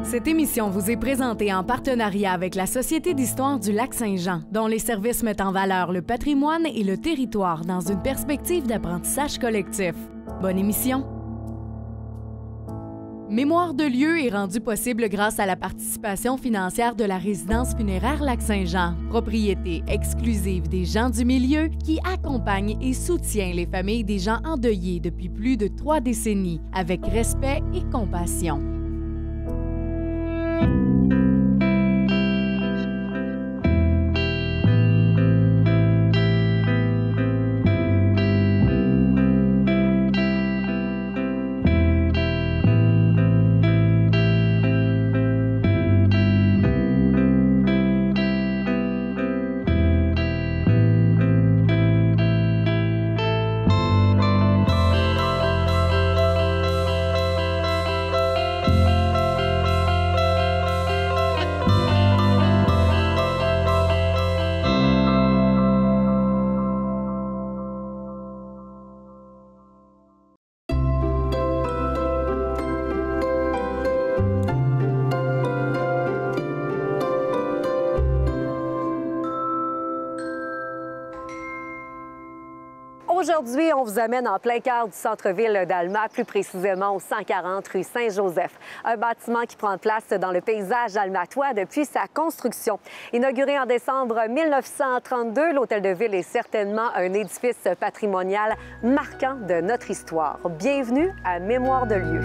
Cette émission vous est présentée en partenariat avec la Société d'histoire du Lac-Saint-Jean, dont les services mettent en valeur le patrimoine et le territoire dans une perspective d'apprentissage collectif. Bonne émission! Mémoire de lieu est rendu possible grâce à la participation financière de la résidence funéraire Lac-Saint-Jean, propriété exclusive des gens du milieu qui accompagne et soutient les familles des gens endeuillés depuis plus de 3 décennies avec respect et compassion. Aujourd'hui, on vous amène en plein cœur du centre-ville d'Alma, plus précisément au 140 rue Saint-Joseph. Un bâtiment qui prend place dans le paysage almatois depuis sa construction. Inauguré en décembre 1932, l'Hôtel de Ville est certainement un édifice patrimonial marquant de notre histoire. Bienvenue à Mémoire de lieu.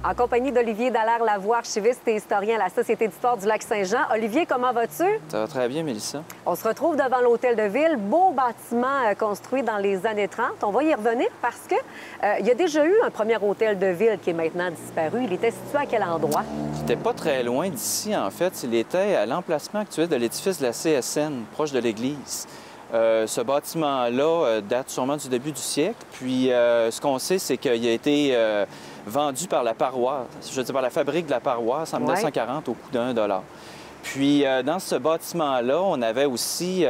En compagnie d'Olivier Dallaire-Lavoie, archiviste et historien à la Société d'histoire du Lac-Saint-Jean. Olivier, comment vas-tu? Ça va très bien, Mélissa. On se retrouve devant l'Hôtel de Ville, beau bâtiment construit dans les années 30. On va y revenir parce que il y a déjà eu un premier Hôtel de Ville qui est maintenant disparu. Il était situé à quel endroit? C'était pas très loin d'ici, en fait. Il était à l'emplacement actuel de l'édifice de la CSN, proche de l'église. Ce bâtiment-là date sûrement du début du siècle. Puis, ce qu'on sait, c'est qu'il a été vendu par la paroisse, je veux dire par la fabrique de la paroisse en 1940 au coût d'$1. Puis, dans ce bâtiment-là, on avait aussi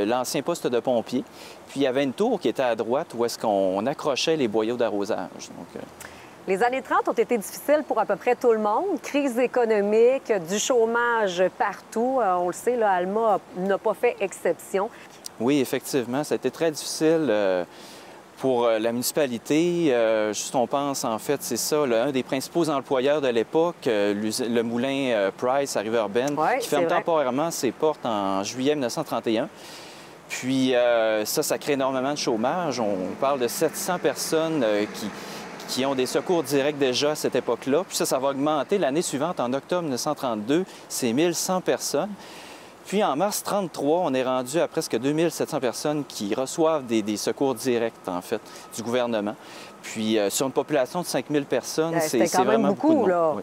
l'ancien poste de pompier. Puis, il y avait une tour qui était à droite où est-ce qu'on accrochait les boyaux d'arrosage. Donc, Les années 30 ont été difficiles pour à peu près tout le monde. Crise économique, du chômage partout. On le sait, là, Alma n'a pas fait exception. Oui, effectivement, ça a été très difficile pour la municipalité. Juste on pense, en fait, c'est ça, un des principaux employeurs de l'époque, le moulin Price à Riverbend, qui ferme temporairement ses portes en juillet 1931. Puis ça crée énormément de chômage. On parle de 700 personnes qui ont des secours directs déjà à cette époque-là. Puis ça va augmenter l'année suivante, en octobre 1932, c'est 1100 personnes. Puis en mars 1933, on est rendu à presque 2700 personnes qui reçoivent des secours directs, en fait, du gouvernement. Puis sur une population de 5000 personnes, c'est vraiment beaucoup de monde. Oui,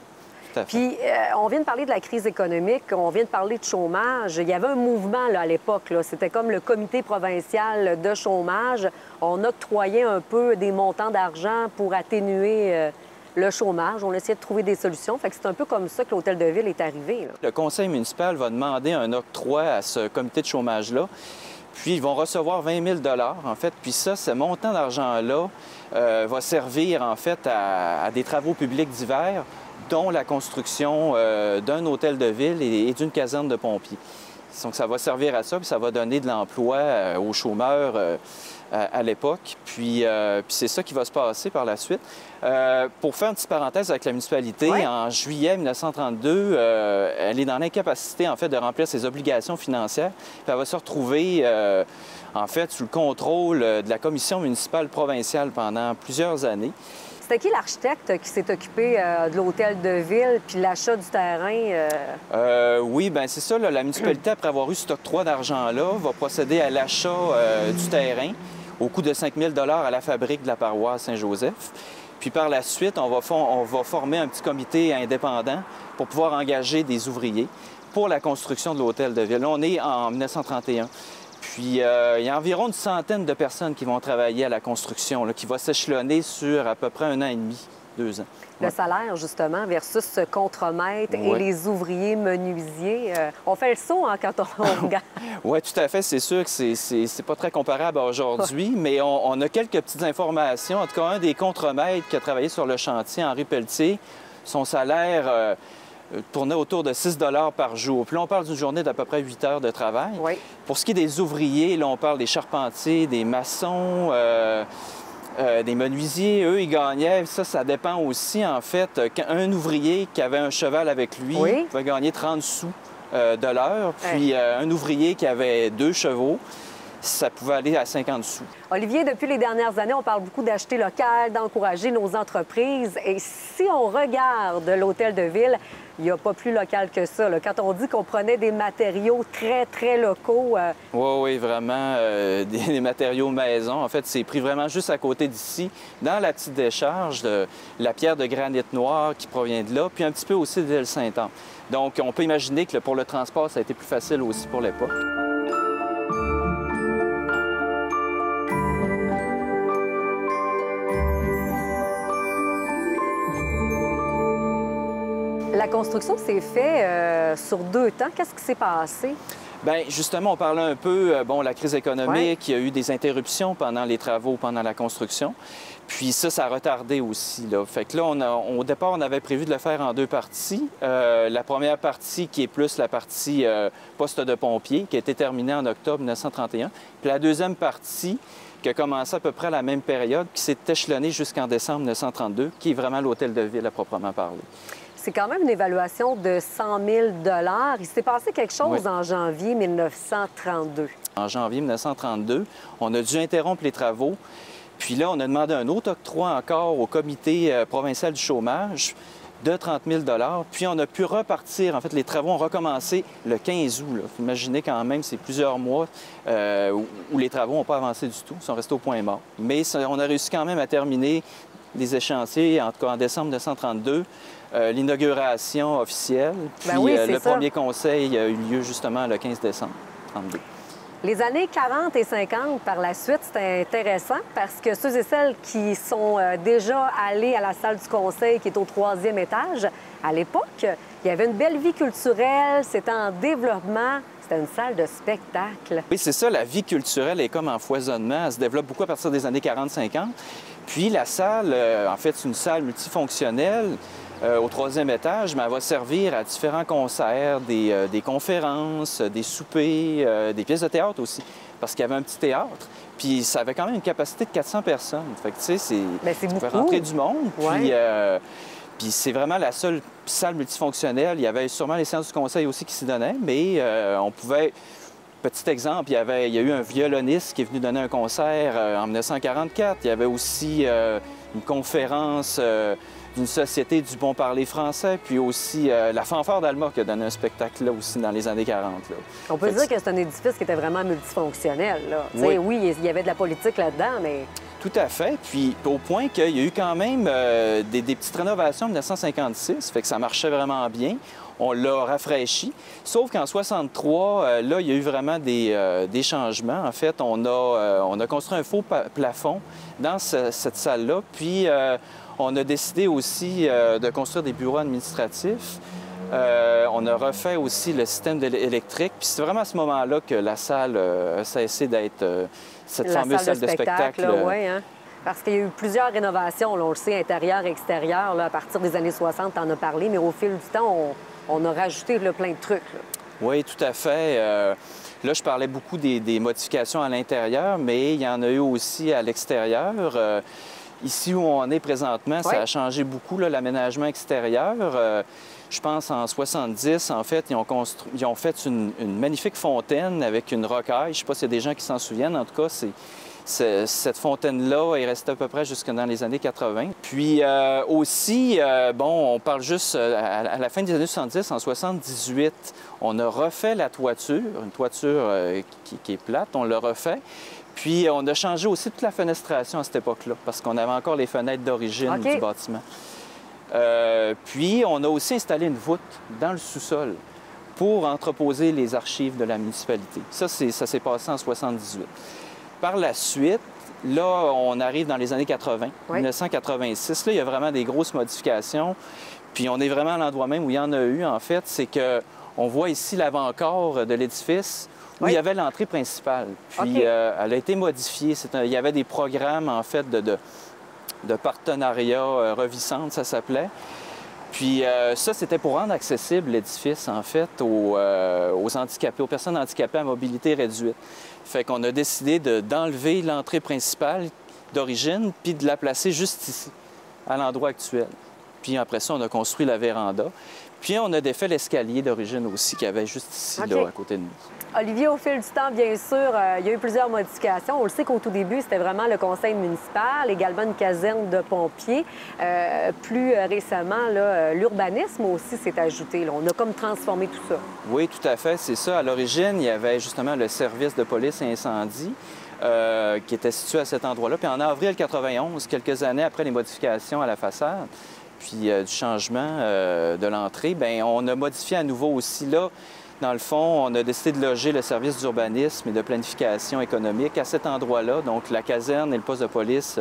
tout à fait. Puis on vient de parler de la crise économique, on vient de parler de chômage. Il y avait un mouvement là, à l'époque, c'était comme le comité provincial de chômage. On octroyait un peu des montants d'argent pour atténuer le chômage. On essayait de trouver des solutions. Fait que c'est un peu comme ça que l'Hôtel de Ville est arrivé, là. Le conseil municipal va demander un octroi à ce comité de chômage-là. Puis, ils vont recevoir 20 000 en fait. Puis ça, ce montant d'argent-là va servir, en fait, à des travaux publics divers, dont la construction d'un hôtel de ville et d'une caserne de pompiers. Donc, ça va servir à ça, puis ça va donner de l'emploi aux chômeurs à l'époque. Puis c'est ça qui va se passer par la suite. Pour faire une petite parenthèse avec la municipalité, en juillet 1932, elle est dans l'incapacité, en fait, de remplir ses obligations financières. Puis elle va se retrouver, en fait, sous le contrôle de la commission municipale provinciale pendant plusieurs années. C'était qui l'architecte qui s'est occupé de l'Hôtel de Ville puis l'achat du terrain? Oui, bien c'est ça. Là, la municipalité, après avoir eu cet octroi d'argent-là, va procéder à l'achat du terrain au coût de 5 000 à la fabrique de la paroisse Saint-Joseph. Puis par la suite, on va former un petit comité indépendant pour pouvoir engager des ouvriers pour la construction de l'Hôtel de Ville. Là, on est en 1931. Puis, il y a environ une centaine de personnes qui vont travailler à la construction, là, qui va s'échelonner sur à peu près 1 an et demi. 2 ans. Le salaire, justement, versus ce contremaître et les ouvriers menuisiers, on fait le saut quand on regarde. Oui, tout à fait. C'est sûr que c'est pas très comparable à aujourd'hui, mais on a quelques petites informations. En tout cas, un des contremaîtres qui a travaillé sur le chantier, Henri Pelletier, son salaire tournait autour de 6 $ par jour. Puis là, on parle d'une journée d'à peu près 8 heures de travail. Oui. Pour ce qui est des ouvriers, là, on parle des charpentiers, des maçons, des menuisiers. Eux, ils gagnaient, ça dépend aussi, en fait. Un ouvrier qui avait un cheval avec lui pouvait gagner 30 sous de l'heure. Puis un ouvrier qui avait 2 chevaux, ça pouvait aller à 50 sous. Olivier, depuis les dernières années, on parle beaucoup d'acheter local, d'encourager nos entreprises. Et si on regarde l'hôtel de ville, il n'y a pas plus local que ça. Là. Quand on dit qu'on prenait des matériaux très, très locaux... Oui, vraiment, des matériaux maison. En fait, c'est pris vraiment juste à côté d'ici, dans la petite décharge, la pierre de granit noir qui provient de là, puis un petit peu aussi de l'île Saint-Anne. Donc, on peut imaginer que pour le transport, ça a été plus facile aussi pour l'époque. La construction s'est faite sur 2 temps. Qu'est-ce qui s'est passé? Bien, justement, on parlait un peu, la crise économique, il y a eu des interruptions pendant les travaux, pendant la construction. Puis ça a retardé aussi, là. Fait que là, au départ, on avait prévu de le faire en 2 parties. La première partie, qui est plus la partie poste de pompier, qui a été terminée en octobre 1931. Puis la deuxième partie, qui a commencé à peu près à la même période, qui s'est échelonnée jusqu'en décembre 1932, qui est vraiment l'hôtel de ville à proprement parler. C'est quand même une évaluation de 100 000 $. Il s'est passé quelque chose en janvier 1932. En janvier 1932, on a dû interrompre les travaux. Puis là, on a demandé un autre octroi encore au comité provincial du chômage de 30 000 $. Puis on a pu repartir. En fait, les travaux ont recommencé le 15 août. Vous imaginez quand même, c'est plusieurs mois où les travaux n'ont pas avancé du tout. Ils sont restés au point mort. Mais on a réussi quand même à terminer les échéanciers, en tout cas en décembre 1932. L'inauguration officielle, puis le premier conseil a eu lieu justement le 15 décembre 1932. Les années 40 et 50, par la suite, c'était intéressant parce que ceux et celles qui sont déjà allés à la salle du conseil qui est au 3e étage, à l'époque, il y avait une belle vie culturelle, c'était en développement. C'était une salle de spectacle. Oui, c'est ça, la vie culturelle est comme en foisonnement. Elle se développe beaucoup à partir des années 40-50. Puis la salle, en fait, c'est une salle multifonctionnelle. Au 3e étage, mais elle va servir à différents concerts, des conférences, des soupers, des pièces de théâtre aussi, parce qu'il y avait un petit théâtre. Puis ça avait quand même une capacité de 400 personnes. Fait que, tu sais, c'est beaucoup. Pouvait rentrer du monde. Puis c'est vraiment la seule salle multifonctionnelle. Il y avait sûrement les séances du conseil aussi qui s'y donnaient, mais on pouvait... Petit exemple, il y a eu un violoniste qui est venu donner un concert en 1944. Il y avait aussi une conférence d'une société du bon parler français, puis aussi la Fanfare d'Alma qui a donné un spectacle là aussi dans les années 40. Là. On peut dire que c'est un édifice qui était vraiment multifonctionnel. Là. Oui, il y avait de la politique là-dedans, mais... Tout à fait. Puis au point qu'il y a eu quand même des petites rénovations en 1956, fait que ça marchait vraiment bien. On l'a rafraîchi. Sauf qu'en 1963, là, il y a eu vraiment des changements. En fait, on a construit un faux plafond dans cette salle-là. Puis on a décidé aussi de construire des bureaux administratifs. On a refait aussi le système électrique. Puis c'est vraiment à ce moment-là que la salle a cessé d'être cette fameuse salle de spectacle. Oui, hein? Parce qu'il y a eu plusieurs rénovations, là, on le sait, intérieur, extérieur. Là, à partir des années 60, tu en as parlé, mais au fil du temps, on a rajouté là, plein de trucs. Là. Oui, tout à fait. Là, je parlais beaucoup des modifications à l'intérieur, mais il y en a eu aussi à l'extérieur. Ici où on est présentement, ça a changé beaucoup, l'aménagement extérieur. Je pense en 70, en fait, ils ont fait une magnifique fontaine avec une rocaille. Je ne sais pas s'il y a des gens qui s'en souviennent. En tout cas, cette fontaine-là est restée à peu près jusque dans les années 80. Puis aussi, on parle juste à la fin des années 70, en 78, on a refait la toiture, une toiture qui est plate, on l'a refait. Puis on a changé aussi toute la fenestration à cette époque-là, parce qu'on avait encore les fenêtres d'origine du bâtiment. Puis on a aussi installé une voûte dans le sous-sol pour entreposer les archives de la municipalité. Ça s'est passé en 78. Par la suite, Là, on arrive dans les années 80, Oui. 1986. Là, il y a vraiment des grosses modifications. Puis on est vraiment à l'endroit même où il y en a eu, en fait. C'est qu'on voit ici l'avant-corps de l'édifice où Oui. il y avait l'entrée principale. Puis OK. elle a été modifiée. Il y avait des programmes, en fait, de partenariat revissante, ça s'appelait. Puis ça, c'était pour rendre accessible l'édifice, en fait, aux handicapés, aux personnes handicapées à mobilité réduite. Fait qu'on a décidé d'enlever l'entrée principale d'origine, puis de la placer juste ici, à l'endroit actuel. Puis après ça, on a construit la véranda. Puis on a défait l'escalier d'origine aussi, qu'il y avait juste ici, OK. là, à côté de nous. Olivier, au fil du temps, bien sûr, il y a eu plusieurs modifications. On le sait qu'au tout début, c'était vraiment le conseil municipal, également une caserne de pompiers. Plus récemment, l'urbanisme aussi s'est ajouté. Là. On a comme transformé tout ça. Oui, tout à fait, c'est ça. À l'origine, il y avait justement le service de police et incendie qui était situé à cet endroit-là. Puis en avril 91, quelques années après les modifications à la façade, puis du changement de l'entrée, bien, on a modifié à nouveau aussi là. Dans le fond, on a décidé de loger le service d'urbanisme et de planification économique à cet endroit-là. Donc, la caserne et le poste de police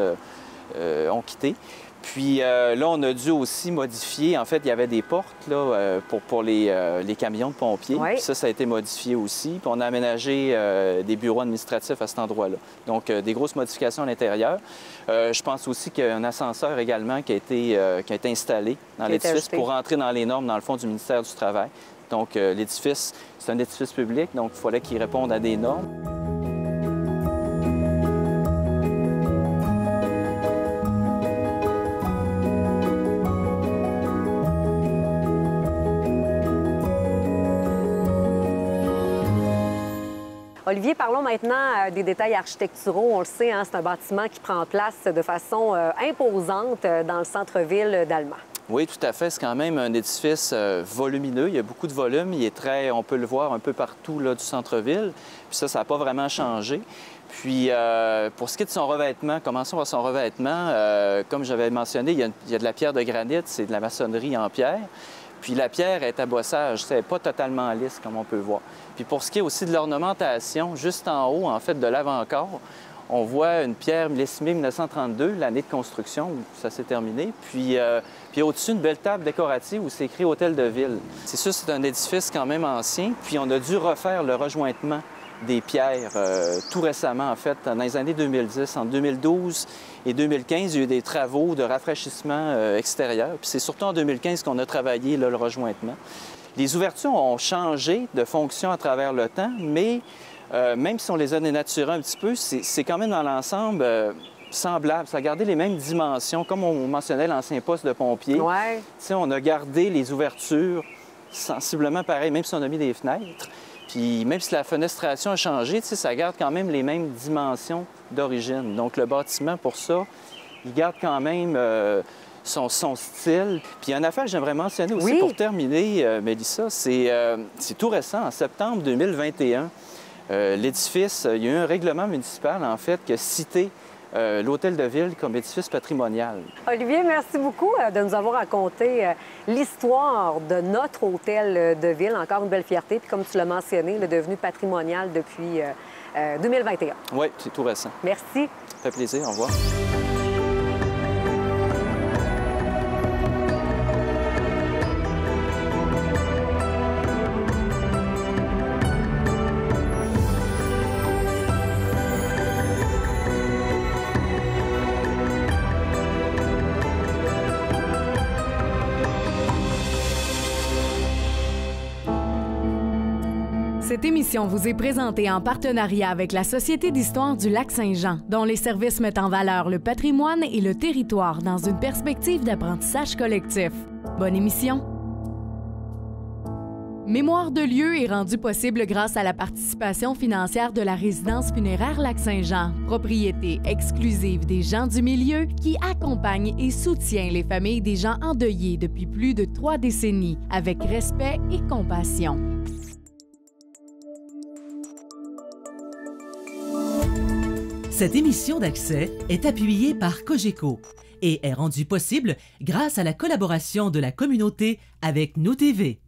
ont quitté. Puis là, on a dû aussi modifier. En fait, il y avait des portes là, pour les camions de pompiers. Oui. Puis ça a été modifié aussi. Puis on a aménagé des bureaux administratifs à cet endroit-là. Donc, des grosses modifications à l'intérieur. Je pense aussi qu'il y a un ascenseur également qui a été installé dans l'édifice pour rentrer dans les normes, dans le fond, du ministère du Travail. Donc, l'édifice, c'est un édifice public, donc il fallait qu'il réponde à des normes. Olivier, parlons maintenant des détails architecturaux. On le sait, hein, c'est un bâtiment qui prend place de façon imposante dans le centre-ville d'Alma. Oui, tout à fait. C'est quand même un édifice volumineux. Il y a beaucoup de volume. Il est très, on peut le voir un peu partout là, du centre-ville. Puis ça n'a pas vraiment changé. Puis, pour ce qui est de son revêtement, commençons par son revêtement. Comme j'avais mentionné, il y a de la pierre de granit, c'est de la maçonnerie en pierre. Puis la pierre est à bossage, c'est pas totalement lisse comme on peut voir. Puis pour ce qui est aussi de l'ornementation, juste en haut, en fait, de l'avant-corps, on voit une pierre millésimée 1932, l'année de construction où ça s'est terminé. Puis au-dessus, une belle table décorative où c'est écrit Hôtel de Ville. C'est sûr, c'est un édifice quand même ancien. Puis on a dû refaire le rejointement des pierres tout récemment, en fait, dans les années 2010. En 2012 et 2015, il y a eu des travaux de rafraîchissement extérieur. Puis c'est surtout en 2015 qu'on a travaillé là, le rejointement. Les ouvertures ont changé de fonction à travers le temps, mais même si on les a dénaturées un petit peu, c'est quand même dans l'ensemble semblable. Ça a gardé les mêmes dimensions, comme on mentionnait l'ancien poste de pompier. Ouais. On a gardé les ouvertures sensiblement pareil, même si on a mis des fenêtres. Puis même si la fenestration a changé, ça garde quand même les mêmes dimensions d'origine. Donc le bâtiment, pour ça, il garde quand même son style. Puis il y a une affaire que j'aimerais mentionner aussi pour terminer, Mélissa, c'est tout récent, en septembre 2021. L'édifice, il y a eu un règlement municipal, en fait, qui a cité l'Hôtel de Ville comme édifice patrimonial. Olivier, merci beaucoup de nous avoir raconté l'histoire de notre Hôtel de Ville. Encore une belle fierté. Puis comme tu l'as mentionné, il est devenu patrimonial depuis 2021. Oui, c'est tout récent. Merci. Ça fait plaisir. Au revoir. Cette émission vous est présentée en partenariat avec la Société d'histoire du Lac-Saint-Jean, dont les services mettent en valeur le patrimoine et le territoire dans une perspective d'apprentissage collectif. Bonne émission! Mémoire de lieu est rendu possible grâce à la participation financière de la résidence funéraire Lac-Saint-Jean, propriété exclusive des gens du milieu qui accompagne et soutient les familles des gens endeuillés depuis plus de 3 décennies avec respect et compassion. Cette émission d'Accès est appuyée par Cogeco et est rendue possible grâce à la collaboration de la communauté avec Nous TV.